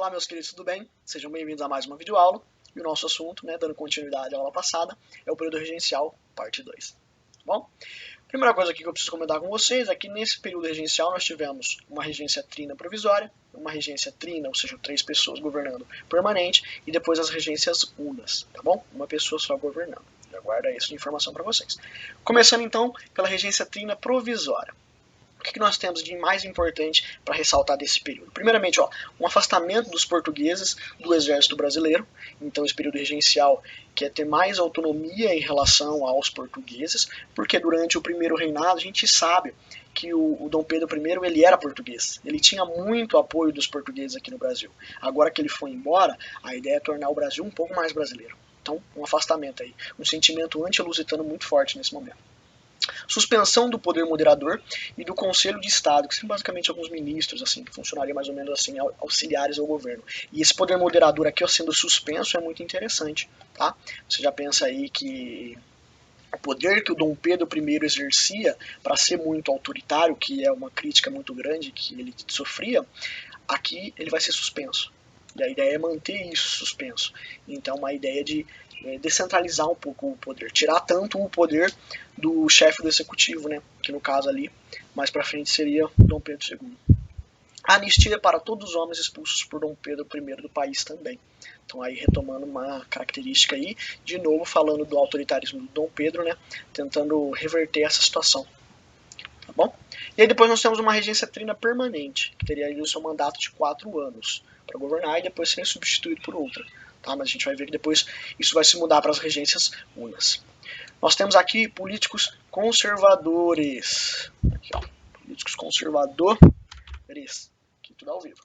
Olá meus queridos, tudo bem? Sejam bem-vindos a mais uma videoaula. E o nosso assunto, dando continuidade à aula passada, é o período regencial, parte 2. Tá bom? Primeira coisa aqui que eu preciso comentar com vocês é que nesse período regencial nós tivemos uma regência trina provisória, uma regência trina, ou seja, 3 pessoas governando permanente, e depois as regências unas, tá bom? Uma pessoa só governando. Já guarda isso de informação para vocês. Começando então pela regência trina provisória. O que nós temos de mais importante para ressaltar desse período? Primeiramente, um afastamento dos portugueses do exército brasileiro. Então, esse período regencial quer ter mais autonomia em relação aos portugueses, porque durante o primeiro reinado a gente sabe que o Dom Pedro I ele era português. Ele tinha muito apoio dos portugueses aqui no Brasil. Agora que ele foi embora, a ideia é tornar o Brasil um pouco mais brasileiro. Então, um afastamento aí, um sentimento anti-lusitano muito forte nesse momento. Suspensão do poder moderador e do Conselho de Estado, que são basicamente alguns ministros, assim, que funcionariam mais ou menos assim, auxiliares ao governo. E esse poder moderador aqui, sendo suspenso, é muito interessante, tá? Você já pensa aí que o poder que o Dom Pedro I exercia para ser muito autoritário, que é uma crítica muito grande que ele sofria, aqui ele vai ser suspenso. E a ideia é manter isso suspenso. Então, uma ideia de descentralizar um pouco o poder, tirar tanto o poder do chefe do executivo, né, que no caso ali, mais para frente seria Dom Pedro II. Anistia para todos os homens expulsos por Dom Pedro I do país também. Então aí retomando uma característica aí, de novo falando do autoritarismo do Dom Pedro, né, tentando reverter essa situação. Tá bom? E aí depois nós temos uma regência trina permanente, que teria aí o seu mandato de 4 anos para governar e depois seria substituído por outra. Tá? Mas a gente vai ver que depois isso vai se mudar para as regências unas. Nós temos aqui políticos conservadores. Aqui, políticos conservadores. Aqui tudo ao vivo.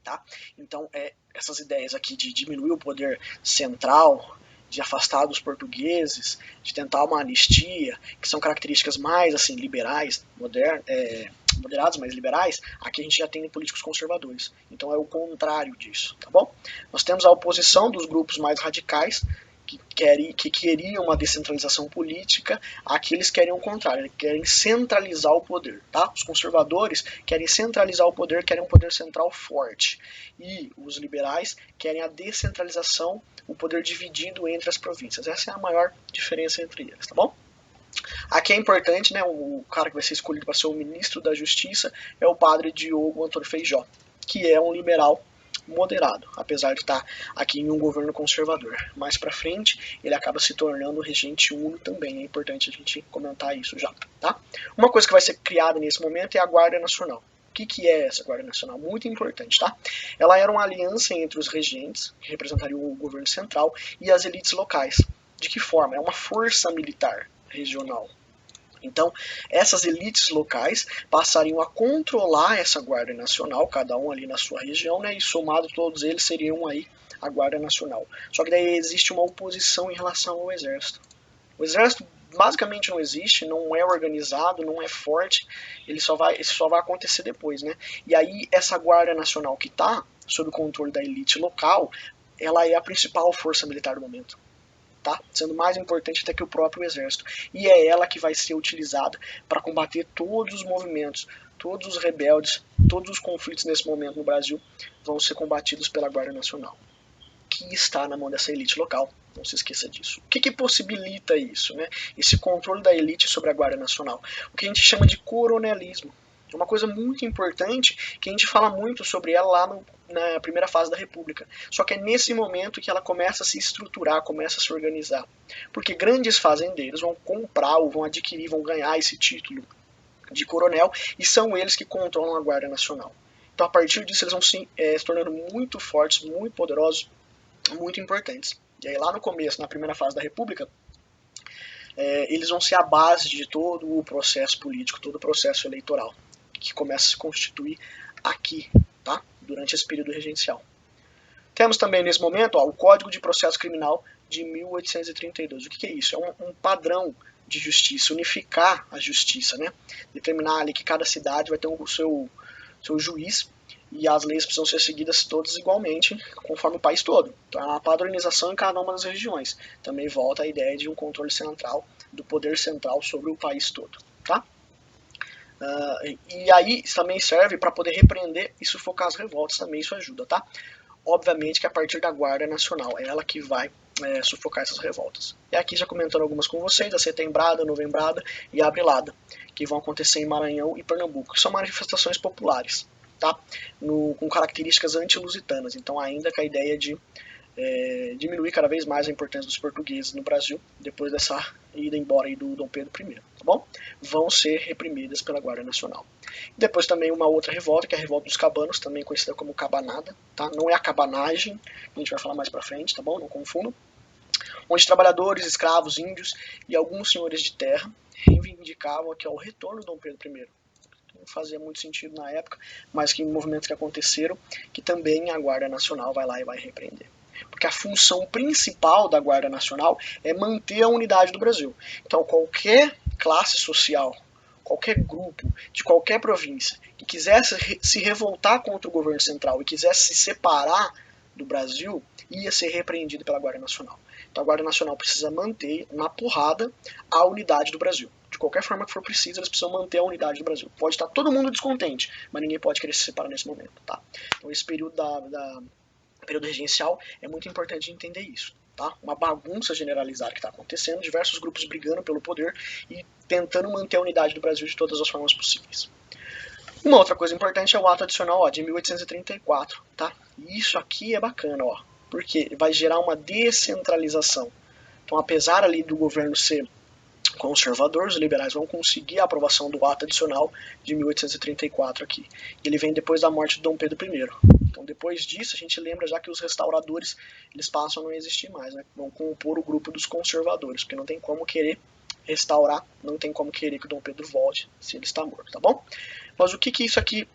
Tá? Então, essas ideias aqui de diminuir o poder central, de afastar dos portugueses, de tentar uma anistia, que são características mais assim liberais, moderadas, mas liberais, aqui a gente já tem políticos conservadores. Então é o contrário disso, tá bom? Nós temos a oposição dos grupos mais radicais, que queriam uma descentralização política, aqui eles querem o contrário, eles querem centralizar o poder. Tá? Os conservadores querem centralizar o poder, querem um poder central forte. E os liberais querem a descentralização, o poder dividido entre as províncias. Essa é a maior diferença entre eles, tá bom? Aqui é importante, né, o cara que vai ser escolhido para ser o ministro da Justiça é o padre Diogo Antônio Feijó, que é um liberal moderado, apesar de estar aqui em um governo conservador. Mais para frente, ele acaba se tornando regente uno também. É importante a gente comentar isso já, tá? Uma coisa que vai ser criada nesse momento é a Guarda Nacional. O que é essa Guarda Nacional? Muito importante, tá? Ela era uma aliança entre os regentes, que representariam o governo central, e as elites locais. De que forma? É uma força militar regional. Então, essas elites locais passariam a controlar essa Guarda Nacional, cada um ali na sua região, né, e somado todos eles seriam aí a Guarda Nacional. Só que daí existe uma oposição em relação ao Exército. O Exército basicamente não existe, não é organizado, não é forte, isso só vai acontecer depois, né? E aí essa Guarda Nacional que está sob o controle da elite local, ela é a principal força militar do momento. Tá? Sendo mais importante até que o próprio exército. E é ela que vai ser utilizada para combater todos os movimentos, todos os rebeldes, todos os conflitos nesse momento no Brasil vão ser combatidos pela Guarda Nacional, que está na mão dessa elite local. Não se esqueça disso. O que possibilita isso? Né? Esse controle da elite sobre a Guarda Nacional. O que a gente chama de coronelismo. É uma coisa muito importante que a gente fala muito sobre ela lá na primeira fase da República. Só que é nesse momento que ela começa a se estruturar, começa a se organizar. Porque grandes fazendeiros vão comprar ou vão adquirir, vão ganhar esse título de coronel e são eles que controlam a Guarda Nacional. Então a partir disso eles vão se tornando muito fortes, muito poderosos, muito importantes. E aí lá no começo, na primeira fase da República, eles vão ser a base de todo o processo político, todo o processo eleitoral, que começa a se constituir aqui, tá? Durante esse período regencial. Temos também nesse momento o Código de Processo Criminal de 1832. O que é isso? É um padrão de justiça, unificar a justiça, né? Determinar ali que cada cidade vai ter o seu juiz e as leis precisam ser seguidas todas igualmente, conforme o país todo. Então, é uma padronização em cada uma das regiões. Também volta a ideia de um controle central, do poder central sobre o país todo, tá? E aí isso também serve para poder repreender e sufocar as revoltas, também isso ajuda, tá? obviamente que a partir da Guarda Nacional, é ela que vai sufocar essas revoltas. E aqui já comentando algumas com vocês, a Setembrada, Novembrada e a Abrilada, que vão acontecer em Maranhão e Pernambuco, que são manifestações populares, tá? Com características anti-lusitanas, então ainda com a ideia de diminuir cada vez mais a importância dos portugueses no Brasil, depois dessa ida embora aí do Dom Pedro I, tá bom? Vão ser reprimidas pela Guarda Nacional. Depois também uma outra revolta, que é a Revolta dos Cabanos, também conhecida como Cabanada, tá? Não é a cabanagem, a gente vai falar mais pra frente, tá bom? Não confundam. Onde trabalhadores, escravos, índios e alguns senhores de terra reivindicavam aqui, ó, o retorno do Dom Pedro I. Não fazia muito sentido na época, mas que movimentos que aconteceram, que também a Guarda Nacional vai lá e vai repreender. Porque a função principal da Guarda Nacional é manter a unidade do Brasil. Então qualquer classe social, qualquer grupo, de qualquer província, que quisesse se revoltar contra o governo central e quisesse se separar do Brasil, ia ser repreendido pela Guarda Nacional. Então a Guarda Nacional precisa manter na porrada a unidade do Brasil. De qualquer forma que for preciso, eles precisam manter a unidade do Brasil. Pode estar todo mundo descontente, mas ninguém pode querer se separar nesse momento, tá? Então esse período período regencial é muito importante entender isso, tá? Uma bagunça generalizada que está acontecendo, diversos grupos brigando pelo poder e tentando manter a unidade do Brasil de todas as formas possíveis. Uma outra coisa importante é o ato adicional, ó, de 1834, tá? E isso aqui é bacana, ó, porque vai gerar uma descentralização. Então, apesar ali do governo ser conservador, os liberais vão conseguir a aprovação do ato adicional de 1834 aqui. Ele vem depois da morte de Dom Pedro I. Então, depois disso, a gente lembra já que os restauradores eles passam a não existir mais, né? Vão compor o grupo dos conservadores, porque não tem como querer restaurar, não tem como querer que o Dom Pedro volte se ele está morto, tá bom? Mas o que isso aqui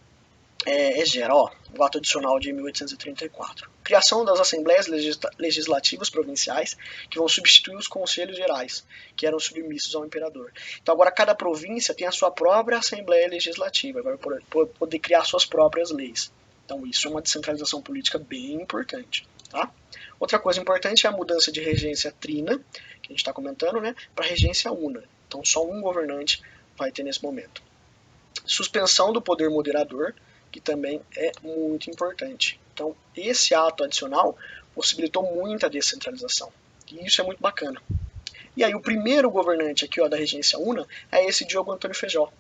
gera? Ó, o ato adicional de 1834. Criação das Assembleias Legislativas Provinciais, que vão substituir os Conselhos Gerais, que eram submissos ao Imperador. Então agora cada província tem a sua própria Assembleia Legislativa, vai poder criar suas próprias leis. Então isso é uma descentralização política bem importante, tá? Outra coisa importante é a mudança de regência trina, que a gente está comentando, né, para regência una. Então só um governante vai ter nesse momento. Suspensão do poder moderador, que também é muito importante. Então, esse ato adicional possibilitou muita descentralização. E isso é muito bacana. E aí, o primeiro governante aqui, ó, da regência una é esse Diogo Antônio Feijó,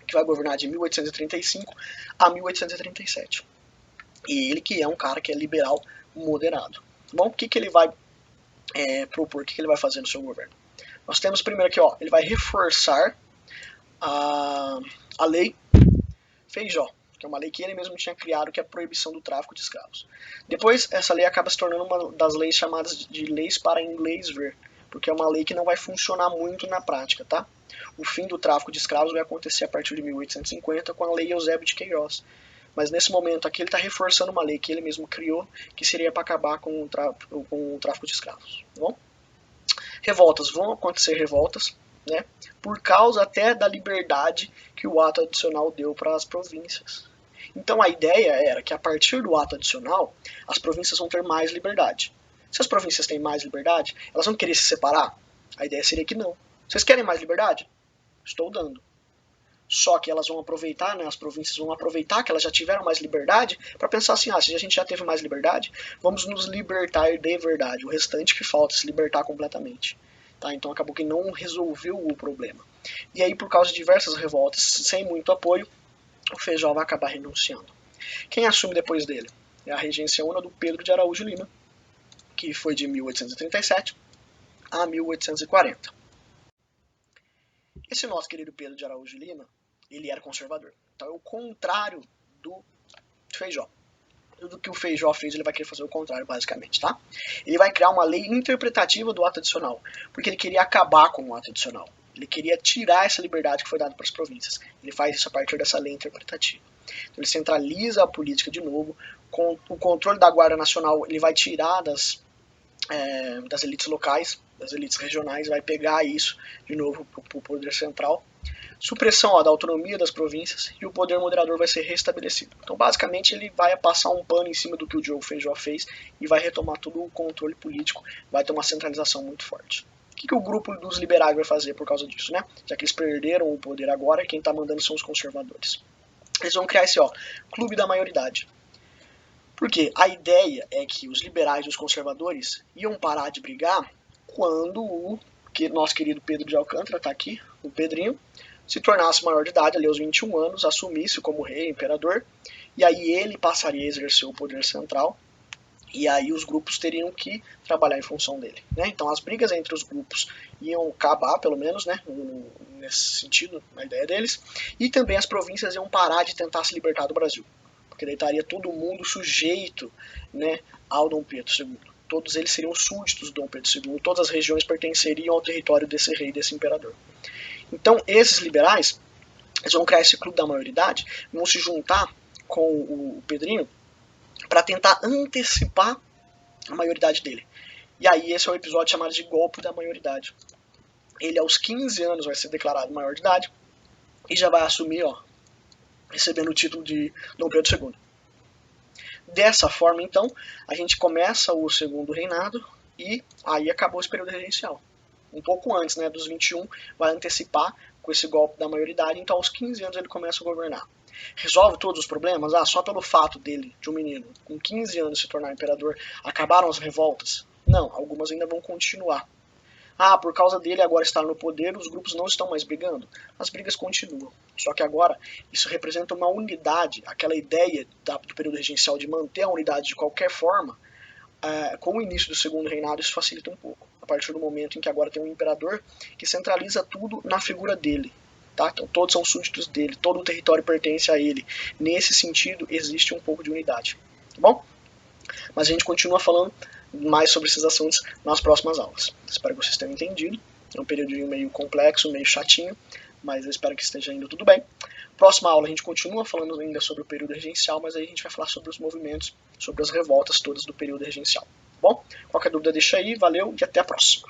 que vai governar de 1835 a 1837. E ele que é um cara que é liberal moderado. Bom, o que ele vai propor, o que ele vai fazer no seu governo? Nós temos primeiro aqui, ó, ele vai reforçar a lei Feijó, que é uma lei que ele mesmo tinha criado, que é a proibição do tráfico de escravos. Depois, essa lei acaba se tornando uma das leis chamadas de leis para inglês ver, porque é uma lei que não vai funcionar muito na prática, tá? O fim do tráfico de escravos vai acontecer a partir de 1850 com a lei Eusébio de Queiroz. Mas nesse momento aqui ele está reforçando uma lei que ele mesmo criou, que seria para acabar com o tráfico de escravos. Tá bom? Revoltas, vão acontecer revoltas, né? Por causa até da liberdade que o ato adicional deu para as províncias. Então a ideia era que a partir do ato adicional, as províncias vão ter mais liberdade. Se as províncias têm mais liberdade, elas vão querer se separar? A ideia seria que não. Vocês querem mais liberdade? Estou dando. Só que elas vão aproveitar, né, as províncias vão aproveitar que elas já tiveram mais liberdade para pensar assim, se a gente já teve mais liberdade, vamos nos libertar de verdade. O restante que falta é se libertar completamente. Tá? Então acabou que não resolveu o problema. E aí, por causa de diversas revoltas, sem muito apoio, o Feijó vai acabar renunciando. Quem assume depois dele? É a regência una do Pedro de Araújo Lima, que foi de 1837 a 1840. Esse nosso querido Pedro de Araújo Lima, ele era conservador. Então é o contrário do Feijó. Tudo que o Feijó fez, ele vai querer fazer o contrário, basicamente, tá? Ele vai criar uma lei interpretativa do ato adicional, porque ele queria acabar com o ato adicional. Ele queria tirar essa liberdade que foi dada para as províncias. Ele faz isso a partir dessa lei interpretativa. Então ele centraliza a política de novo, com o controle da Guarda Nacional ele vai tirar das elites locais, das elites regionais, vai pegar isso de novo para o poder central. Supressão da autonomia das províncias e o poder moderador vai ser restabelecido. Então, basicamente, ele vai passar um pano em cima do que o Diogo Feijó fez e vai retomar todo o controle político, vai ter uma centralização muito forte. O que o grupo dos liberais vai fazer por causa disso, né? Já que eles perderam o poder agora, quem está mandando são os conservadores. Eles vão criar esse, Clube da Maioridade. Porque a ideia é que os liberais e os conservadores iam parar de brigar quando o nosso querido Pedro de Alcântara, está aqui, o Pedrinho, se tornasse maior de idade, ali aos 21 anos, assumisse como rei, imperador, e aí ele passaria a exercer o poder central, e aí os grupos teriam que trabalhar em função dele. Né? Então as brigas entre os grupos iam acabar, pelo menos, né, nesse sentido, na ideia deles, e também as províncias iam parar de tentar se libertar do Brasil, porque daí estaria todo mundo sujeito, né, ao Dom Pedro II. Todos eles seriam súditos do Dom Pedro II, todas as regiões pertenceriam ao território desse rei, desse imperador. Então esses liberais, eles vão criar esse clube da maioridade, vão se juntar com o Pedrinho para tentar antecipar a maioridade dele. E aí esse é o episódio chamado de golpe da maioridade. Ele aos 15 anos vai ser declarado maior de idade e já vai assumir, ó, recebendo o título de Dom Pedro II. Dessa forma, então, a gente começa o segundo reinado e aí acabou esse período regencial. Um pouco antes, né, dos 21, vai antecipar com esse golpe da maioridade, então aos 15 anos ele começa a governar. Resolve todos os problemas? Ah, só pelo fato dele, de um menino, com 15 anos se tornar imperador, acabaram as revoltas? Não, algumas ainda vão continuar. Ah, por causa dele agora estar no poder, os grupos não estão mais brigando. As brigas continuam. Só que agora isso representa uma unidade, aquela ideia do período regencial de manter a unidade de qualquer forma. Com o início do segundo reinado isso facilita um pouco, a partir do momento em que agora tem um imperador que centraliza tudo na figura dele. Tá? Então todos são súditos dele, todo o território pertence a ele. Nesse sentido existe um pouco de unidade. Tá bom? Mas a gente continua falando mais sobre esses assuntos nas próximas aulas. Espero que vocês tenham entendido. É um período meio complexo, meio chatinho, mas eu espero que esteja indo tudo bem. Próxima aula a gente continua falando ainda sobre o período regencial, mas aí a gente vai falar sobre os movimentos, sobre as revoltas todas do período regencial. Bom, qualquer dúvida deixa aí, valeu e até a próxima.